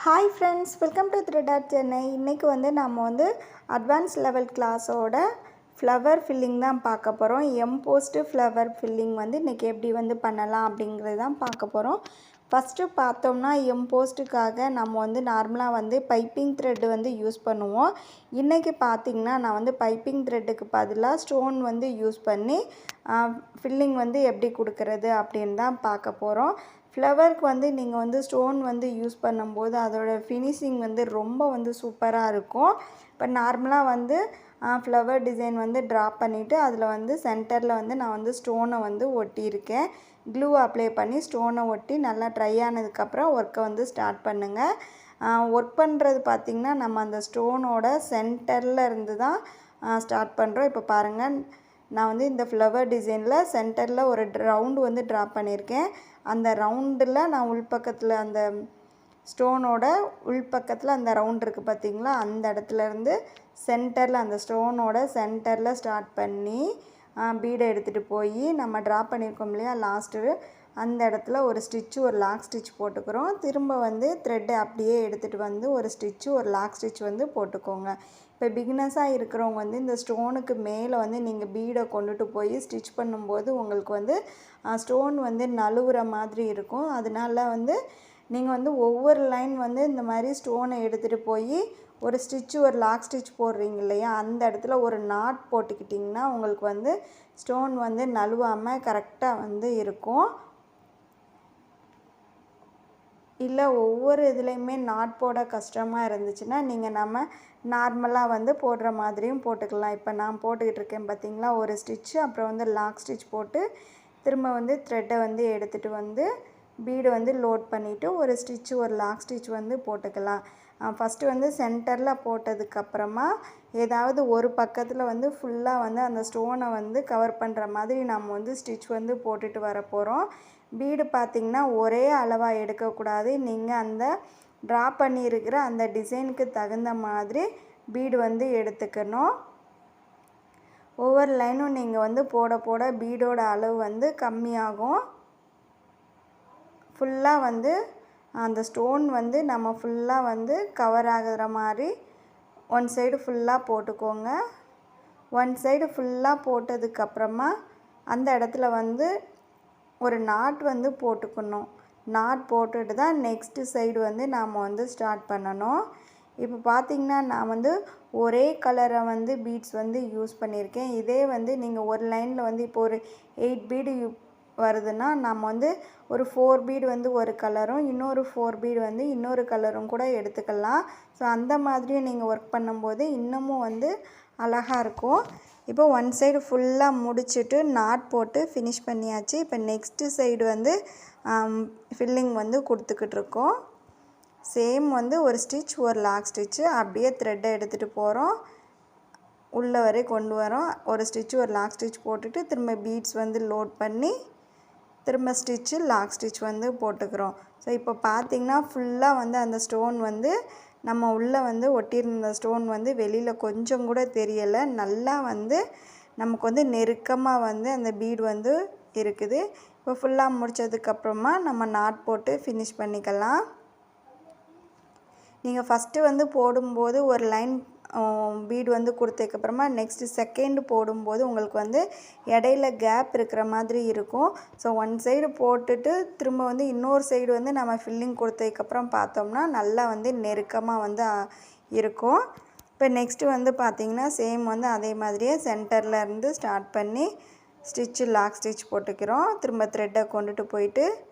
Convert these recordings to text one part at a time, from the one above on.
Hi friends, welcome to thread Chennai. இன்றைக்கி நம்ம advance level கிளாஸோட ஃப்ளவர் ஃபில்லிங் தான் பார்க்க போகிறோம். எம்போஸ்ட் ஃப்ளவர் ஃபில்லிங் இன்றைக்கி எப்படி பண்ணலாம் அப்படிங்கிறது தான் பார்க்க போகிறோம். ஃபஸ்ட்டு பார்த்தோம்னா எம்போஸ்ட்டுக்காக நம்ம நார்மலாக பைப்பிங் த்ரெட்டு யூஸ் பண்ணுவோம். இன்றைக்கி பார்த்திங்கன்னா நான் பைப்பிங் த்ரெட்டுக்கு பதிலாக ஸ்டோன் யூஸ் பண்ணி ஃபில்லிங் எப்படி கொடுக்கறது அப்படின்னு தான் பார்க்க போகிறோம். ஃப்ளவருக்கு நீங்கள் ஸ்டோன் யூஸ் பண்ணும்போது அதோடய ஃபினிஷிங் ரொம்ப சூப்பராக இருக்கும். இப்போ நார்மலாக ஃப்ளவர் டிசைன் ட்ரா பண்ணிவிட்டு அதில் சென்டரில் நான் ஸ்டோனை ஒட்டியிருக்கேன். க்ளூ அப்ளை பண்ணி ஸ்டோனை ஒட்டி நல்லா ட்ரை ஆனதுக்கப்புறம் ஒர்க்கை ஸ்டார்ட் பண்ணுங்கள். ஒர்க் பண்ணுறது பார்த்திங்கன்னா நம்ம அந்த ஸ்டோனோட சென்டரில் இருந்து தான் ஸ்டார்ட் பண்ணுறோம். இப்போ பாருங்கள், நான் இந்த ஃப்ளவர் டிசைனில் சென்டரில் ஒரு ரவுண்டு ட்ரா பண்ணியிருக்கேன். அந்த ரவுண்டில் நான் உள்பக்கத்தில் அந்த ஸ்டோனோட உள்பக்கத்தில் அந்த ரவுண்ட் இருக்குது பார்த்திங்களா, அந்த இடத்துலேருந்து சென்டரில் அந்த ஸ்டோனோட சென்டரில் ஸ்டார்ட் பண்ணி பீடை எடுத்துகிட்டு போய் நம்ம ட்ரா பண்ணியிருக்கோம் இல்லையா லாஸ்ட்டு, அந்த இடத்துல ஒரு ஸ்டிச்சு ஒரு லாக் ஸ்டிச் போட்டுக்கிறோம். திரும்ப த்ரெட்டை அப்படியே எடுத்துகிட்டு ஒரு ஸ்டிச்சு ஒரு லாக் ஸ்டிச் போட்டுக்கோங்க. இப்போ பிகினஸாக இருக்கிறவங்க இந்த ஸ்டோனுக்கு மேலே நீங்கள் பீடை கொண்டுட்டு போய் ஸ்டிச் பண்ணும்போது உங்களுக்கு ஸ்டோன் நழுவுற மாதிரி இருக்கும். அதனால நீங்கள் ஒவ்வொரு லைன் இந்த மாதிரி ஸ்டோனை எடுத்துகிட்டு போய் ஒரு ஸ்டிச்சு ஒரு லாக் ஸ்டிச் போடுறீங்க இல்லையா, அந்த இடத்துல ஒரு நாட் போட்டுக்கிட்டிங்கன்னா உங்களுக்கு ஸ்டோன் நழுவாமல் கரெக்டாக இருக்கும். இல்லை ஒவ்வொரு இதுலேயுமே நாட் போட கஷ்டமாக இருந்துச்சுன்னா நீங்கள் நம்ம நார்மலாக போடுற மாதிரியும் போட்டுக்கலாம். இப்போ நான் போட்டுக்கிட்டு இருக்கேன் பார்த்திங்களா, ஒரு ஸ்டிச்சு அப்புறம் லாக் ஸ்டிச் போட்டு திரும்ப த்ரெட்டை எடுத்துகிட்டு பீடு லோட் பண்ணிவிட்டு ஒரு ஸ்டிச்சு ஒரு லாக் ஸ்டிச் போட்டுக்கலாம். ஃபஸ்ட்டு சென்டரில் போட்டதுக்கப்புறமா ஏதாவது ஒரு பக்கத்தில் ஃபுல்லாக அந்த ஸ்டோனை கவர் பண்ணுற மாதிரி நம்ம ஸ்டிச் போட்டுட்டு வர போகிறோம். பீடு பார்த்திங்கன்னா ஒரே அளவாக எடுக்கக்கூடாது. நீங்கள் அந்த ட்ரா பண்ணியிருக்கிற அந்த டிசைனுக்கு தகுந்த மாதிரி பீடு எடுத்துக்கணும். ஒவ்வொரு லைனும் நீங்கள் போட போட பீடோட அளவு கம்மியாகும். ஃபுல்லாக அந்த ஸ்டோன் நம்ம ஃபுல்லாக கவர் ஆகிற மாதிரி ஒன் சைடு ஃபுல்லாக போட்டுக்கோங்க. ஒன் சைடு ஃபுல்லாக போட்டதுக்கப்புறமா அந்த இடத்துல ஒரு நாட் போட்டுக்கணும். நாட் போட்டுட்டு தான் நெக்ஸ்ட்டு சைடு நாம் ஸ்டார்ட் பண்ணணும். இப்போ பார்த்திங்கன்னா நான் ஒரே கலரை பீட்ஸ் யூஸ் பண்ணியிருக்கேன். இதே நீங்கள் ஒரு லைனில் இப்போ ஒரு 8 பீடு வருதுன்னா நம்ம ஒரு 4 பீடு ஒரு கலரும் இன்னொரு 4 பீடு இன்னொரு கலரும் கூட எடுத்துக்கலாம். ஸோ அந்த மாதிரியும் நீங்கள் ஒர்க் பண்ணும்போது இன்னமும் அழகாக இருக்கும். இப்போ ஒன் சைடு ஃபுல்லாக முடிச்சுட்டு நாட் போட்டு ஃபினிஷ் பண்ணியாச்சு. இப்போ நெக்ஸ்ட்டு சைடு ஃபில்லிங் கொடுத்துக்கிட்டு இருக்கோம். சேம் ஒரு ஸ்டிச் ஒரு லாக் ஸ்டிச்சு அப்படியே த்ரெட்டை எடுத்துகிட்டு போகிறோம், உள்ளே வரை கொண்டு வரோம். ஒரு ஸ்டிச்சு ஒரு லாக் ஸ்டிச் போட்டுட்டு திரும்ப பீட்ஸ் லோட் பண்ணி திரும்ப ஸ்டிச்சு லாக் ஸ்டிச் போட்டுக்கிறோம். ஸோ இப்போ பார்த்திங்கன்னா ஃபுல்லாக அந்த ஸ்டோன் நம்ம உள்ளே ஒட்டியிருந்த ஸ்டோன் வெளியில் கொஞ்சம் கூட தெரியலை. நல்லா நமக்கு நெருக்கமாக அந்த பீடு இருக்குது. இப்போ ஃபுல்லாக முடித்ததுக்கப்புறமா நம்ம நாட் போட்டு ஃபினிஷ் பண்ணிக்கலாம். நீங்கள் ஃபஸ்ட்டு போடும்போது ஒரு லைன் பீடு கொடுத்ததுக்கப்புறமா நெக்ஸ்ட்டு செகண்டு போடும்போது உங்களுக்கு இடையில கேப் இருக்கிற மாதிரி இருக்கும். ஸோ ஒன் சைடு போட்டுட்டு திரும்ப இன்னொரு சைடு நம்ம ஃபில்லிங் கொடுத்ததுக்கப்புறம் பார்த்தோம்னா நல்லா நெருக்கமாக இருக்கும். இப்போ நெக்ஸ்ட்டு பார்த்திங்கன்னா சேம் அதே மாதிரியே சென்டரில் இருந்து ஸ்டார்ட் பண்ணி ஸ்டிச்சு லாக் ஸ்டிச் போட்டுக்கிறோம். திரும்ப த்ரெட்டை கொண்டுட்டு போயிட்டு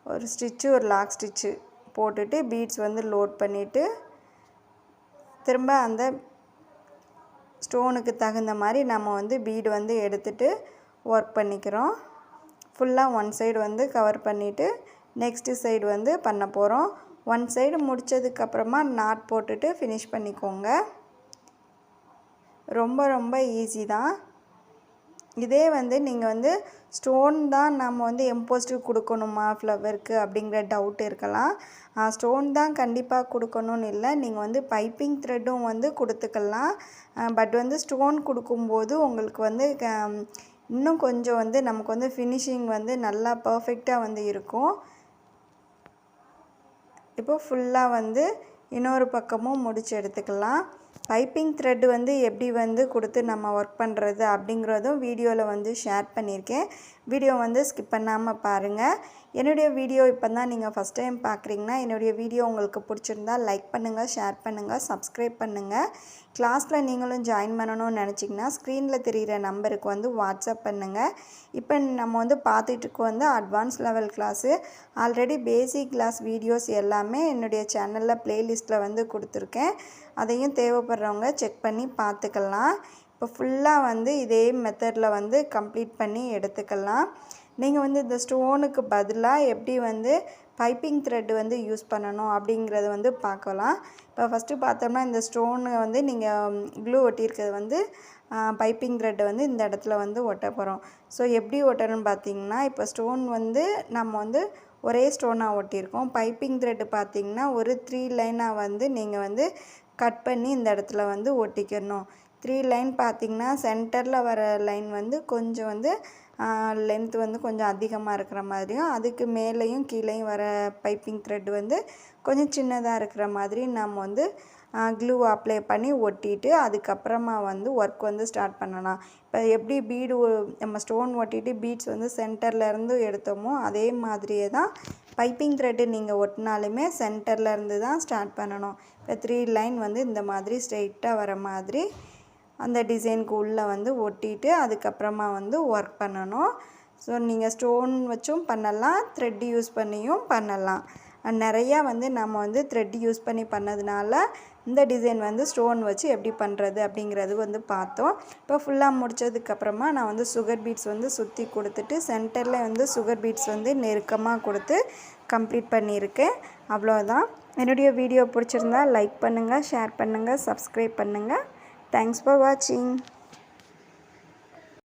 ஒரு ஸ்டிச்சு ஒரு லாக் ஸ்டிச்சு போட்டுட்டு பீட்ஸ் லோட் பண்ணிவிட்டு திரும்ப அந்த ஸ்டோனுக்கு தகுந்த மாதிரி நம்ம பீடு எடுத்துகிட்டு ஒர்க் பண்ணிக்கிறோம். ஃபுல்லாக ஒன் சைடு கவர் பண்ணிவிட்டு நெக்ஸ்ட்டு சைடு பண்ண போகிறோம். ஒன் சைடு முடித்ததுக்கப்புறமா நாட் போட்டுட்டு ஃபினிஷ் பண்ணிக்கோங்க. ரொம்ப ரொம்ப ஈஸி தான். இதே நீங்கள் ஸ்டோன் தான் நம்ம எம்போஸ்ட்டுக்கு கொடுக்கணுமா ஃப்ளவருக்கு அப்படிங்கிற டவுட் இருக்கலாம். ஸ்டோன் தான் கண்டிப்பாக கொடுக்கணும்னு இல்லை, நீங்கள் பைப்பிங் த்ரெட்டும் கொடுத்துக்கலாம். பட் ஸ்டோன் கொடுக்கும்போது உங்களுக்கு இன்னும் கொஞ்சம் நமக்கு ஃபினிஷிங் நல்லா பர்ஃபெக்டாக இருக்கும். இப்போ ஃபுல்லாக வந்து இன்னொரு பக்கமும் முடிச்சு எடுத்துக்கலாம். பைப்பிங் த்ரெட் வந்து எப்படி வந்து கொடுத்து நம்ம ஒர்க் பண்ணுறது அப்படிங்கிறதும் வீடியோவில் வந்து ஷேர் பண்ணியிருக்கேன். வீடியோ வந்து ஸ்கிப் பண்ணாமல் பாருங்கள். என்னுடைய வீடியோ இப்போ தான் நீங்கள் ஃபஸ்ட் டைம் பார்க்குறீங்கன்னா என்னுடைய வீடியோ உங்களுக்கு பிடிச்சிருந்தா லைக் பண்ணுங்கள், ஷேர் பண்ணுங்கள், சப்ஸ்கிரைப் பண்ணுங்கள். கிளாஸில் நீங்களும் ஜாயின் பண்ணணும்னு நினச்சிங்கன்னா ஸ்க்ரீனில் தெரிகிற நம்பருக்கு வந்து வாட்ஸ்அப் பண்ணுங்கள். இப்போ நம்ம வந்து பார்த்துட்டு வந்து advance level class already basic class videos எல்லாமே என்னுடைய சேனலில் ப்ளேலிஸ்ட்டில் வந்து கொடுத்துருக்கேன். அதையும் தேவைப்படுறவங்க செக் பண்ணி பார்த்துக்கலாம். இப்போ ஃபுல்லாக வந்து இதே மெத்தடில் வந்து கம்ப்ளீட் பண்ணி எடுத்துக்கலாம். நீங்கள் வந்து இந்த ஸ்டோனுக்கு பதிலாக எப்படி வந்து பைப்பிங் த்ரெட் வந்து யூஸ் பண்ணணும் அப்படிங்கிறத வந்து பார்க்கலாம். இப்போ ஃபஸ்ட்டு பார்த்தோம்னா இந்த ஸ்டோனு வந்து நீங்கள் க்ளூ ஒட்டியிருக்கிறது வந்து பைப்பிங் த்ரெட்டை வந்து இந்த இடத்துல வந்து ஒட்ட போகிறோம். ஸோ எப்படி ஒட்டணும்னு பார்த்தீங்கன்னா இப்போ ஸ்டோன் வந்து நம்ம வந்து ஒரே ஸ்டோனாக ஒட்டியிருக்கோம். பைப்பிங் த்ரெட்டு பார்த்திங்கன்னா ஒரு 3 லைனாக வந்து நீங்கள் வந்து கட் பண்ணி இந்த இடத்துல வந்து ஒட்டிக்கணும். 3 லைன் பார்த்திங்கன்னா சென்டரில் வர லைன் வந்து கொஞ்சம் வந்து லென்த் வந்து கொஞ்சம் அதிகமாக இருக்கிற மாதிரியும், அதுக்கு மேலேயும் கீழேயும் வர பைப்பிங் த்ரெட் வந்து கொஞ்சம் சின்னதாக இருக்கிற மாதிரி நம்ம வந்து க்ளூ அப்ளை பண்ணி ஒட்டிட்டு அதுக்கப்புறமா வந்து ஒர்க் வந்து ஸ்டார்ட் பண்ணலாம். இப்போ எப்படி பீடு நம்ம ஸ்டோன் ஒட்டிட்டு பீட்ஸ் வந்து சென்டர்லேருந்து எடுத்தோமோ அதே மாதிரியே தான் பைப்பிங் த்ரெட்டு நீங்கள் ஒட்டினாலுமே சென்டர்லேருந்து தான் ஸ்டார்ட் பண்ணணும். இப்போ 3 லைன் வந்து இந்த மாதிரி ஸ்ட்ரெயிட்டாக வர மாதிரி அந்த டிசைனுக்கு உள்ளே வந்து ஒட்டிட்டு அதுக்கப்புறமா வந்து ஒர்க் பண்ணணும். ஸோ நீங்கள் ஸ்டோன் வச்சும் பண்ணலாம், த்ரெட் யூஸ் பண்ணியும் பண்ணலாம். நிறையா வந்து நம்ம வந்து த்ரெட் யூஸ் பண்ணி பண்ணதுனால இந்த டிசைன் வந்து ஸ்டோன் வச்சு எப்படி பண்ணுறது அப்படிங்கிறது வந்து பார்த்தோம். இப்போ ஃபுல்லாக முடித்ததுக்கப்புறமா நான் வந்து சுகர் பீட்ஸ் வந்து சுற்றி கொடுத்துட்டு சென்டரில் வந்து சுகர் பீட்ஸ் வந்து நெருக்கமாக கொடுத்து கம்ப்ளீட் பண்ணியிருக்கேன். அவ்வளோதான். என்னுடைய வீடியோ பிடிச்சிருந்தா லைக் பண்ணுங்கள், ஷேர் பண்ணுங்கள், சப்ஸ்கிரைப் பண்ணுங்கள். Thanks for watching.